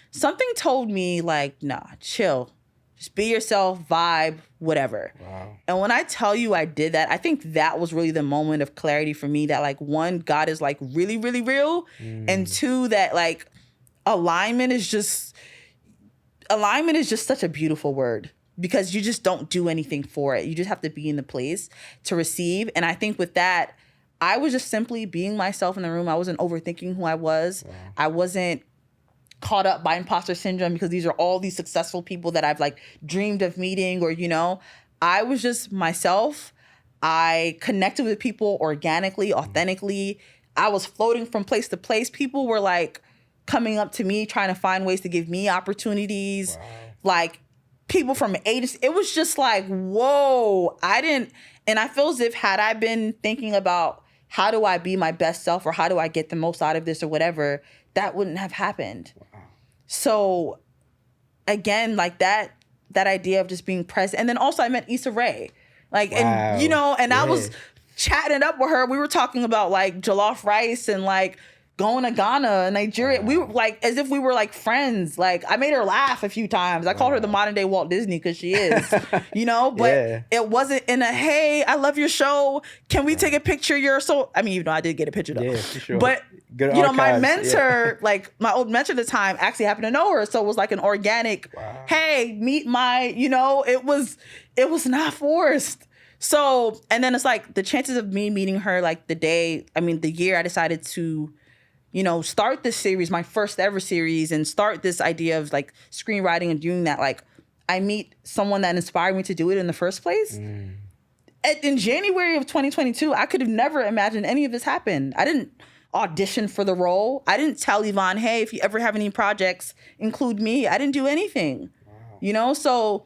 Something told me like, nah, chill. Just be yourself, vibe, whatever. Wow. And when I tell you I did that, I think that was really the moment of clarity for me that like, one, God is like really, really real. And two, that like alignment is just such a beautiful word because you just don't do anything for it. You just have to be in the place to receive. And I think with that, I was just simply being myself in the room. I wasn't overthinking who I was. Wow. I wasn't caught up by imposter syndrome because these are all these successful people that I've like dreamed of meeting or, I was just myself. I connected with people organically, authentically. I was floating from place to place. People were like coming up to me, trying to find ways to give me opportunities. Wow. Like people from agencies. It was just like, whoa, and I feel as if had I been thinking about how do I be my best self or how do I get the most out of this or whatever, that wouldn't have happened. Wow. So again, like that idea of just being present. And then also I met Issa Rae. Like, wow. And I was chatting it up with her. We were talking about like jollof rice and like going to Ghana, Nigeria. Wow. We were like, as if we were like friends. Like I made her laugh a few times. I called her the modern day Walt Disney because she is, but it wasn't in a, hey, I love your show. Can we take a picture? I did get a picture though. Yeah, for sure. But good archives. My mentor, like my old mentor at the time actually happened to know her. So it was like an organic, hey, meet my, it was not forced. So, and then it's like the chances of me meeting her, like the year I decided to, start this series, my first ever series, and start this idea of like screenwriting and doing that. Like I meet someone that inspired me to do it in the first place. In January of 2022, I could have never imagined any of this happen. I didn't audition for the role. I didn't tell Yvonne, hey, if you ever have any projects, include me. I didn't do anything, So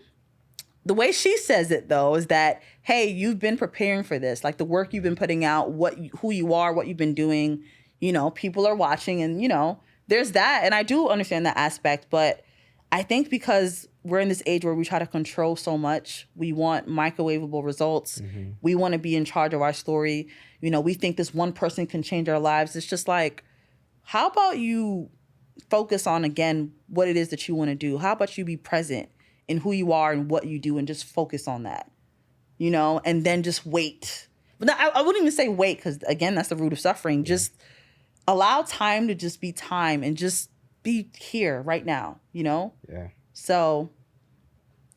the way she says it though, is that, hey, you've been preparing for this, like the work you've been putting out, who you are, what you've been doing, people are watching and, there's that. And I do understand that aspect, but I think because we're in this age where we try to control so much, we want microwavable results. Mm-hmm. We want to be in charge of our story. We think this one person can change our lives. It's just like, how about you focus on, again, what it is that you want to do? How about you be present in who you are and what you do and just focus on that, and then just wait. But I wouldn't even say wait because, again, that's the root of suffering. Yeah. Just allow time to just be time and just be here right now, Yeah. So,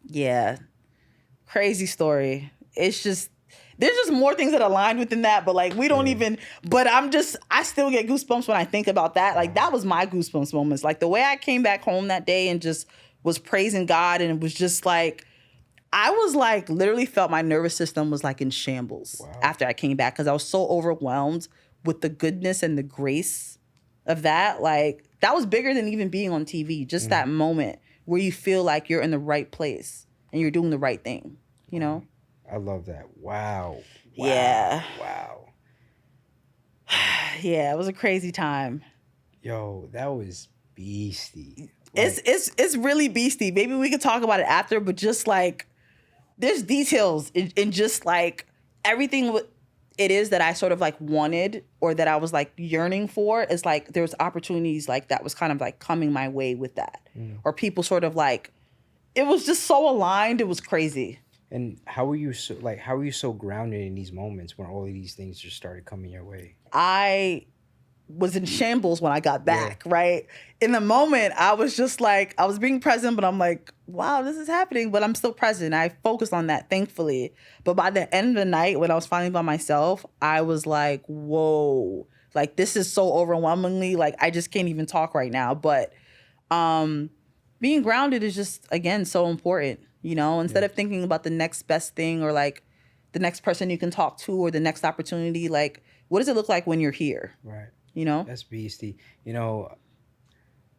yeah, crazy story. It's just, there's just more things that aligned within that, but like, we don't even, but I still get goosebumps when I think about that. Like that was my goosebumps moments. Like the way I came back home that day and just was praising God. And it was just like, I was like, literally felt my nervous system was like in shambles after I came back. Cause I was so overwhelmed with the goodness and the grace of that. Like that was bigger than even being on TV. Just that moment where you feel like you're in the right place and you're doing the right thing, I love that. Wow. Yeah. Wow. Yeah, it was a crazy time. Yo, that was beastie. It's really beastie. Maybe we could talk about it after, but just like there's details in just like everything it is that I sort of like wanted or that I was like yearning for is like there was opportunities like that was kind of like coming my way with that. Or people sort of like it was just so aligned, it was crazy. And how were you so grounded in these moments when all of these things just started coming your way? I was in shambles when I got back, right? In the moment, I was just like, I was being present, but I'm like, wow, this is happening, but I'm still present. I focused on that, thankfully. But by the end of the night, when I was finally by myself, I was like, whoa, like this is so overwhelmingly, like I just can't even talk right now. But being grounded is just, again, so important, you know, instead of thinking about the next best thing or like the next person you can talk to or the next opportunity, like, what does it look like when you're here? Right. You know? That's beastie. You know,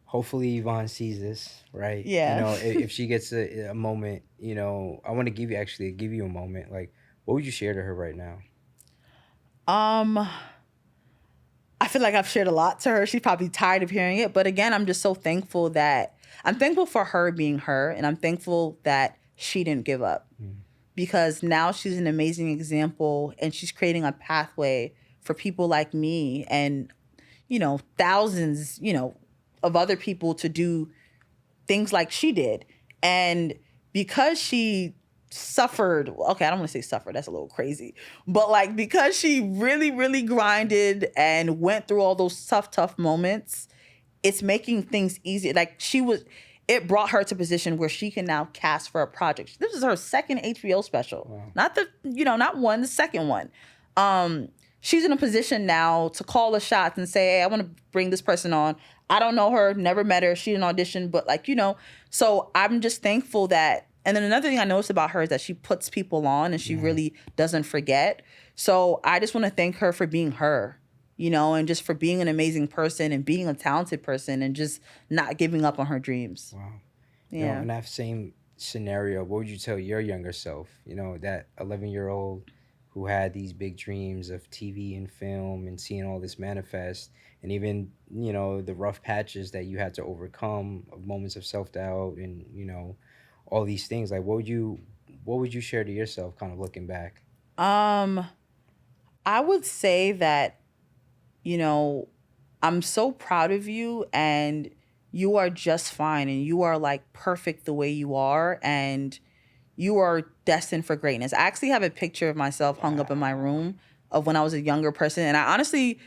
hopefully Yvonne sees this, right? Yeah. You know, if she gets a moment, you know, I want to give you a moment. Like, what would you share to her right now? I feel like I've shared a lot to her. She's probably tired of hearing it. But again, I'm just so thankful that I'm thankful for her being her. And I'm thankful that she didn't give up. Because now she's an amazing example and she's creating a pathway for people like me and, you know, thousands, you know, of other people to do things like she did. And because she suffered, okay, I don't want to say suffered, that's a little crazy, but like because she really, really grinded and went through all those tough moments, it's making things easier. Like it brought her to a position where she can now cast for a project. This is her second HBO special. Wow. Not one, the second one. She's in a position now to call the shots and say, hey, I want to bring this person on. I don't know her, never met her. She didn't audition, but like, you know, so I'm just thankful that. And then another thing I noticed about her is that she puts people on and she really doesn't forget. So I just want to thank her for being her, you know, and just for being an amazing person and being a talented person and just not giving up on her dreams. Wow. Yeah. You know, in that same scenario, what would you tell your younger self? You know, that 11-year-old who had these big dreams of TV and film and seeing all this manifest, and even, you know, the rough patches that you had to overcome, of moments of self-doubt and, you know, all these things. Like, what would you share to yourself kind of looking back? I would say that, you know, I'm so proud of you and you are just fine and you are like perfect the way you are and you are destined for greatness. I actually have a picture of myself hung up in my room of when I was a younger person. And I honestly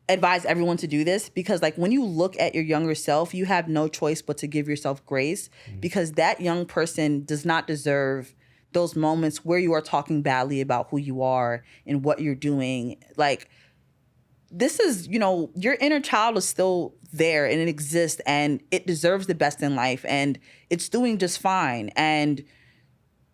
advise everyone to do this because like when you look at your younger self, you have no choice but to give yourself grace because that young person does not deserve those moments where you are talking badly about who you are and what you're doing. Like, this is, you know, your inner child is still there and it exists and it deserves the best in life and it's doing just fine. And,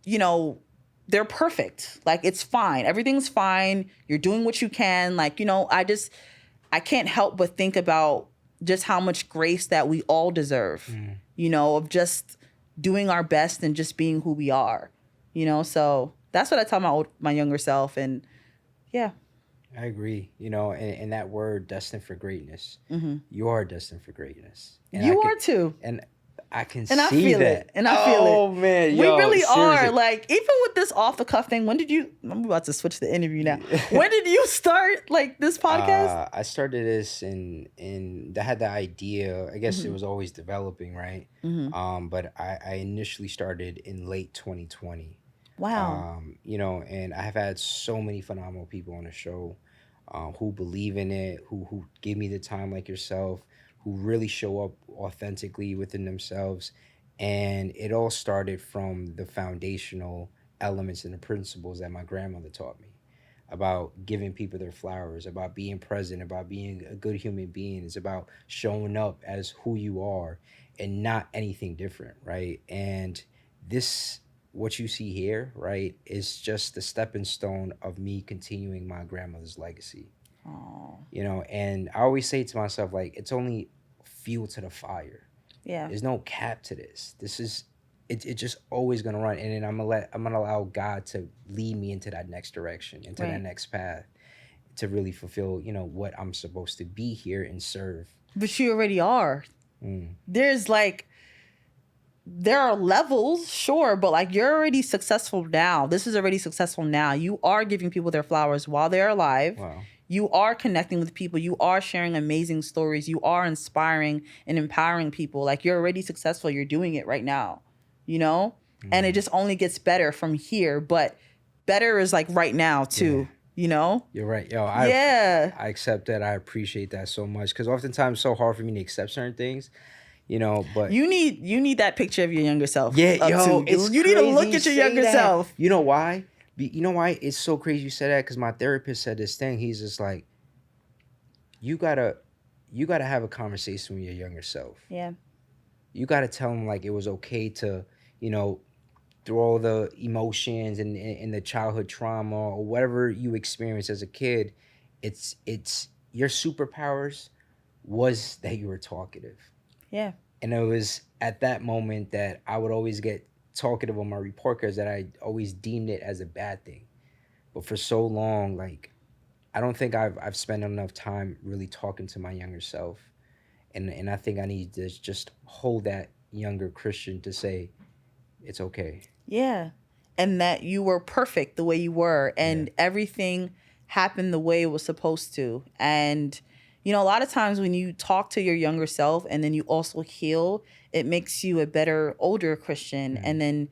you know, they're perfect. Like, it's fine. Everything's fine. You're doing what you can. Like, you know, I can't help but think about just how much grace that we all deserve, you know, of just doing our best and just being who we are, you know? So that's what I tell my younger self. And yeah. I agree. You know, and that word, destined for greatness. You are destined for greatness. And you are too. And I can and I see feel that. it. And I feel it. Oh man, we really seriously. are. Like, even with this off the cuff thing, I'm about to switch the interview now. When did you start like this podcast? I started this in I had the idea. I guess it was always developing, right? But I initially started in late 2020. Wow. You know, and I have had so many phenomenal people on the show who believe in it, who give me the time, like yourself, who really show up authentically within themselves. And it all started from the foundational elements and the principles that my grandmother taught me about giving people their flowers, about being present, about being a good human being. It's about showing up as who you are and not anything different, right? And this, what you see here, right, is just the stepping stone of me continuing my grandmother's legacy. Aww. You know, and I always say to myself, like, it's only fuel to the fire. Yeah. There's no cap to this. This is it's just always gonna run. And then I'm gonna allow God to lead me into that next direction, into that next path, to really fulfill, you know, what I'm supposed to be here and serve. But you already are. There's like, there are levels, sure, but like you're already successful now. This is already successful now. You are giving people their flowers while they're alive. Wow. You are connecting with people. You are sharing amazing stories. You are inspiring and empowering people. Like you're already successful. You're doing it right now, you know? And it just only gets better from here. But better is like right now too, you know? You're right. Yo, I accept that. I appreciate that so much, because oftentimes it's so hard for me to accept certain things, you know, but you need that picture of your younger self. yeah, yo, it's you need to look crazy at your you say younger that. self. You know why? You know why it's so crazy you said that? Because my therapist said this thing. He's just like, you gotta have a conversation with your younger self. Yeah. You gotta tell him like it was okay to, you know, through all the emotions and the childhood trauma or whatever you experienced as a kid. It's your superpowers was that you were talkative. Yeah. And it was at that moment that I would always get talkative on my report cards, that I always deemed it as a bad thing. But for so long, like, I don't think I've spent enough time really talking to my younger self. And I think I need to just hold that younger Christian to say, it's okay. Yeah. And that you were perfect the way you were, and everything happened the way it was supposed to. And, you know, a lot of times when you talk to your younger self and then you also heal, it makes you a better older Christian. And then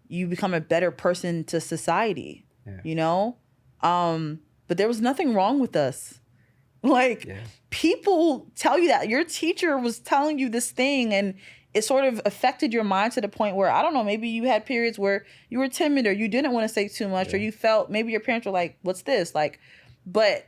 you become a better person to society, you know? But there was nothing wrong with us. Like, people tell you that. Your teacher was telling you this thing, and it sort of affected your mind to the point where, I don't know, maybe you had periods where you were timid or you didn't want to say too much, or you felt maybe your parents were like, what's this? Like, but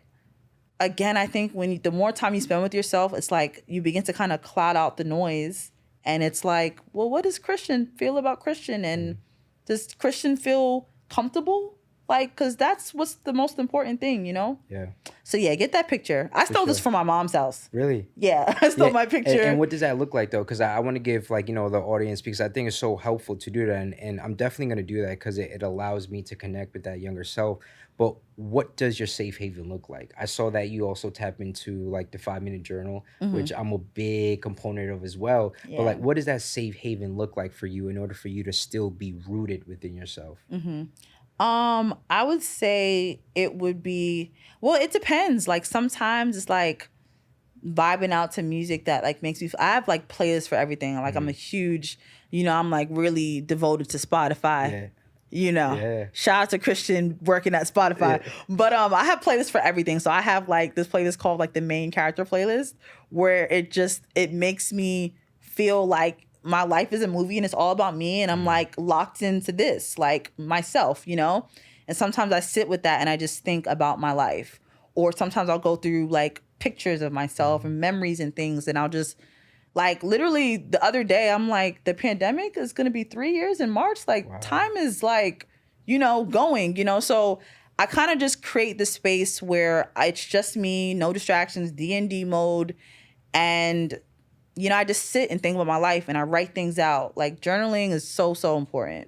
again, I think the more time you spend with yourself, it's like you begin to kind of cloud out the noise, and it's like, well, what does Christian feel about Christian? And does Christian feel comfortable? Like, because that's what's the most important thing, you know? Yeah. So, yeah, get that picture. I stole this from my mom's house. Really? Yeah, I stole my picture. And what does that look like, though? Because I want to give, like, you know, the audience, because I think it's so helpful to do that. And I'm definitely going to do that because it allows me to connect with that younger self. But what does your safe haven look like? I saw that you also tap into, like, the 5-minute journal, which I'm a big component of as well. Yeah. But, like, what does that safe haven look like for you in order for you to still be rooted within yourself? I would say it would be, well, it depends. Like sometimes it's like vibing out to music that like makes me, I have like playlists for everything. Like I'm a huge, you know, I'm like really devoted to Spotify. Yeah. You know, shout out to Christian working at Spotify. But I have playlists for everything. So I have like this playlist called like the main character playlist, where it makes me feel like my life is a movie and it's all about me, and I'm like locked into this, like myself, you know? And sometimes I sit with that and I just think about my life. Or sometimes I'll go through like pictures of myself and memories and things, and I'll just like literally the other day, I'm like, the pandemic is going to be 3 years in March. Like time is like, you know, going, you know? So I kind of just create the space where it's just me, no distractions, D&D mode. And, you know, I just sit and think about my life and I write things out. Like journaling is so, so important.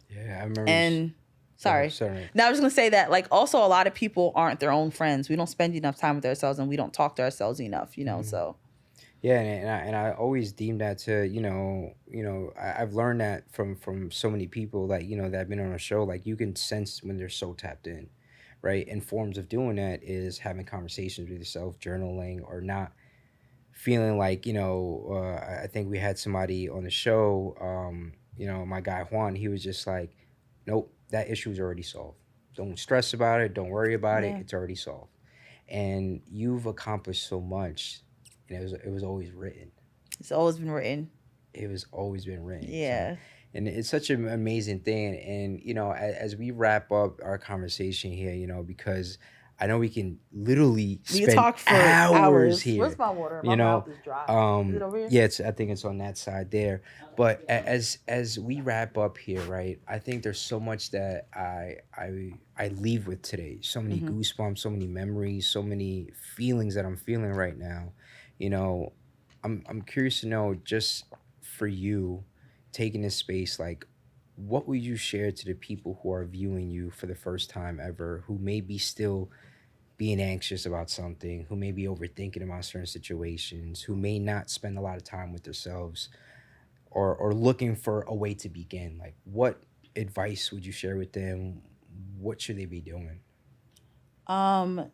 Yeah, I remember. And sorry. Now I was going to say that like also a lot of people aren't their own friends. We don't spend enough time with ourselves and we don't talk to ourselves enough, you know, so. Yeah, and I always deem that to, you know, I've learned that from so many people that, you know, that have been on a show. Like you can sense when they're so tapped in, right? And forms of doing that is having conversations with yourself, journaling, or not feeling like, you know, I think we had somebody on the show, you know, my guy Juan, he was just like, nope, that issue is already solved. Don't stress about it. Don't worry about it. It's already solved. And you've accomplished so much. And it was always written. It's always been written. It was always been written. Yeah. So, and it's such an amazing thing. And, you know, as we wrap up our conversation here, you know, because I know we can literally spend talk for hours here. Where's my water? My you know, mouth is dry. Is it over here? Yeah, I think it's on that side there. But as we wrap up here, right? I think there's so much that I leave with today. So many goosebumps, so many memories, so many feelings that I'm feeling right now. You know, I'm curious to know, just for you, taking this space, like, what would you share to the people who are viewing you for the first time ever, who may be still being anxious about something, who may be overthinking about certain situations, who may not spend a lot of time with themselves, or looking for a way to begin, like what advice would you share with them? What should they be doing? Um,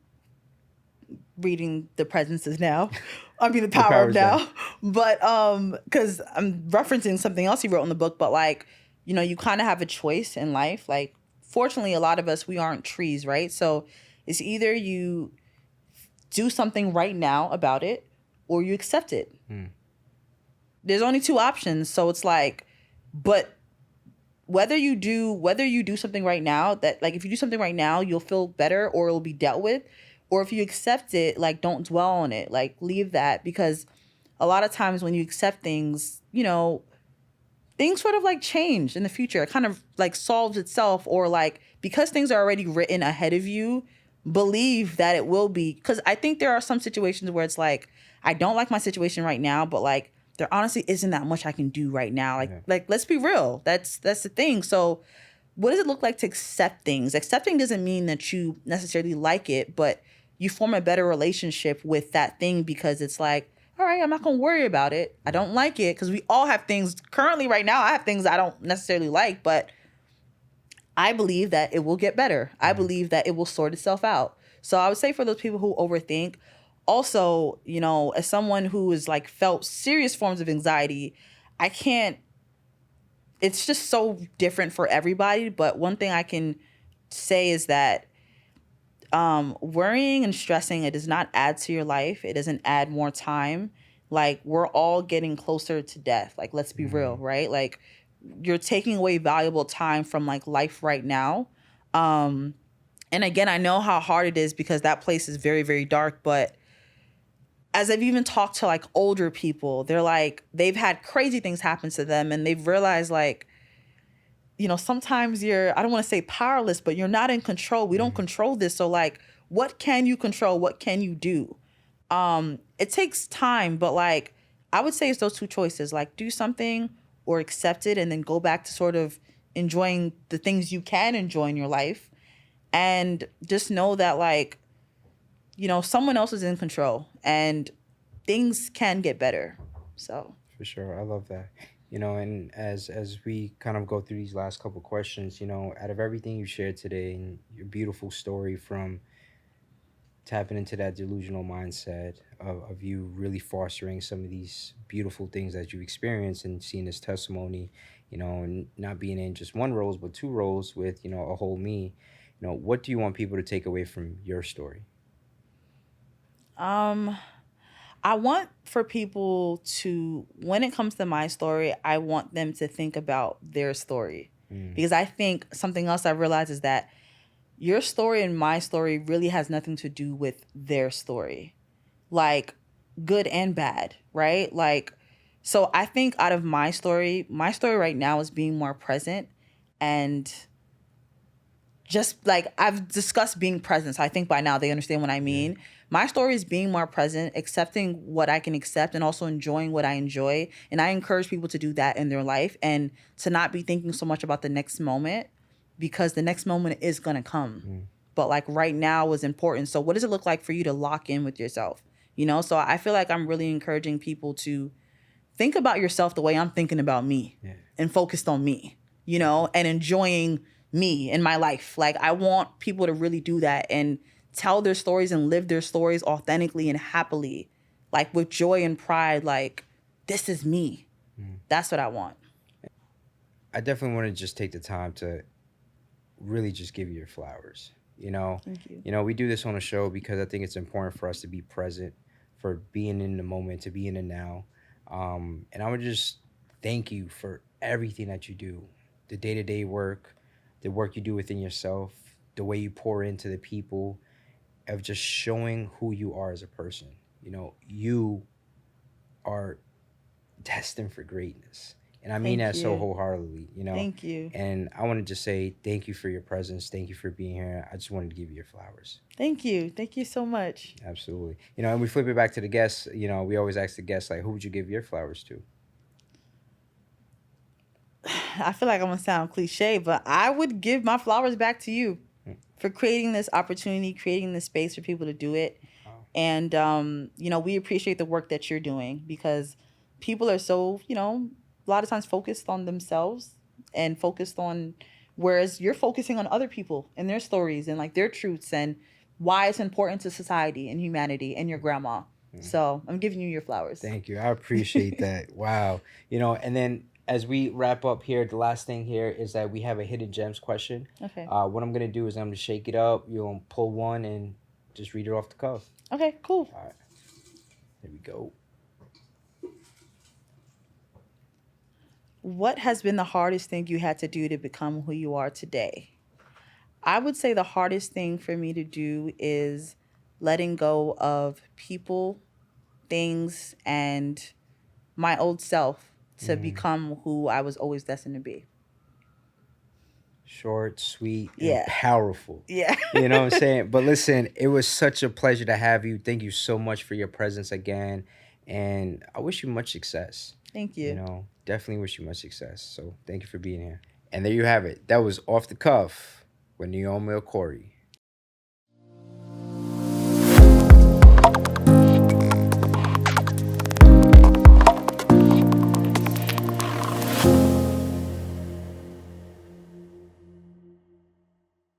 Reading The Presence is Now. I mean, The The Power of power's there. Now. But because I'm referencing something else he wrote in the book, but like, you kind of have a choice in life. Like, fortunately, a lot of us, we aren't trees, right? So it's either you do something right now about it or you accept it. Hmm. There's only two options. So it's like, but whether you do something right now, that like if you do something right now, you'll feel better or it'll be dealt with. Or if you accept it, like don't dwell on it. Like leave that, because a lot of times when you accept things, things sort of like change in the future. It kind of like solves itself, or like because things are already written ahead of you, believe that it will be. Because I think there are some situations where it's like, I don't like my situation right now, but like there honestly isn't that much I can do right now. Like Yeah. like let's be real. That's the thing. So what does it look like to accept things? Accepting doesn't mean that you necessarily like it, but you form a better relationship with that thing, because it's like, all right, I'm not going to worry about it. I don't like it, because we all have things currently right now. I have things I don't necessarily like, but I believe that it will get better. I believe that it will sort itself out. So I would say for those people who overthink, also, as someone who has like felt serious forms of anxiety, I can't, it's just so different for everybody. But one thing I can say is that worrying and stressing, it does not add to your life. It doesn't add more time. Like we're all getting closer to death. Like let's be real, right? Like you're taking away valuable time from like life right now. Um, and again, I know how hard it is because that place is very, very dark. But as I've even talked to like older people, they're like, they've had crazy things happen to them and they've realized like, sometimes I don't want to say powerless, but you're not in control. We don't control this. So like, what can you control? What can you do? It takes time, but like, I would say it's those two choices, like do something or accept it and then go back to sort of enjoying the things you can enjoy in your life. And just know that like, someone else is in control and things can get better. So. For sure, I love that. And as we kind of go through these last couple questions, out of everything you shared today and your beautiful story from tapping into that delusional mindset of you really fostering some of these beautiful things that you experience and seeing this testimony, and not being in just one roles but two roles with, a whole me, what do you want people to take away from your story? Um, I want for people to, when it comes to my story, I want them to think about their story. Mm. Because I think something else I realized is that your story and my story really has nothing to do with their story. Like good and bad, right? Like, so I think out of my story right now is being more present and just like I've discussed being present. So I think by now they understand what I mean. My story is being more present, accepting what I can accept and also enjoying what I enjoy. And I encourage people to do that in their life and to not be thinking so much about the next moment, because the next moment is going to come. But like right now was important. So what does it look like for you to lock in with yourself? So I feel like I'm really encouraging people to think about yourself the way I'm thinking about me and focused on me, and enjoying me in my life. Like I want people to really do that and tell their stories and live their stories authentically and happily, like with joy and pride. Like this is me. That's what I want. I definitely want to just take the time to really just give you your flowers. Thank you. We do this on a show because I think it's important for us to be present, for being in the moment, to be in the now. And I would just thank you for everything that you do, the day-to-day work, the work you do within yourself, the way you pour into the people, of just showing who you are as a person. You are destined for greatness. And I mean Thank that so you. wholeheartedly, Thank you. And I want to just say thank you for your presence. Thank you for being here. I just wanted to give you your flowers. Thank you. Thank you so much. Absolutely. And we flip it back to the guests. We always ask the guests, like, who would you give your flowers to? I feel like I'm going to sound cliche, but I would give my flowers back to you. for creating this opportunity, creating this space for people to do it. Wow. And, we appreciate the work that you're doing because people are so, a lot of times focused on themselves and focused on, whereas you're focusing on other people and their stories and like their truths and why it's important to society and humanity and your grandma. So I'm giving you your flowers. Thank you. I appreciate that. Wow. And then as we wrap up here, the last thing here is that we have a hidden gems question. Okay. What I'm gonna do is I'm gonna shake it up. You'll pull one and just read it off the cuff. Okay, cool. All right. Here we go. What has been the hardest thing you had to do to become who you are today? I would say the hardest thing for me to do is letting go of people, things, and my old self to become who I was always destined to be. Short, sweet, and Yeah. powerful. Yeah. You know what I'm saying? But listen, it was such a pleasure to have you. Thank you so much for your presence again. And I wish you much success. Thank you. Definitely wish you much success. So thank you for being here. And there you have it. That was Off the Cuff with Nneoma and Okorie.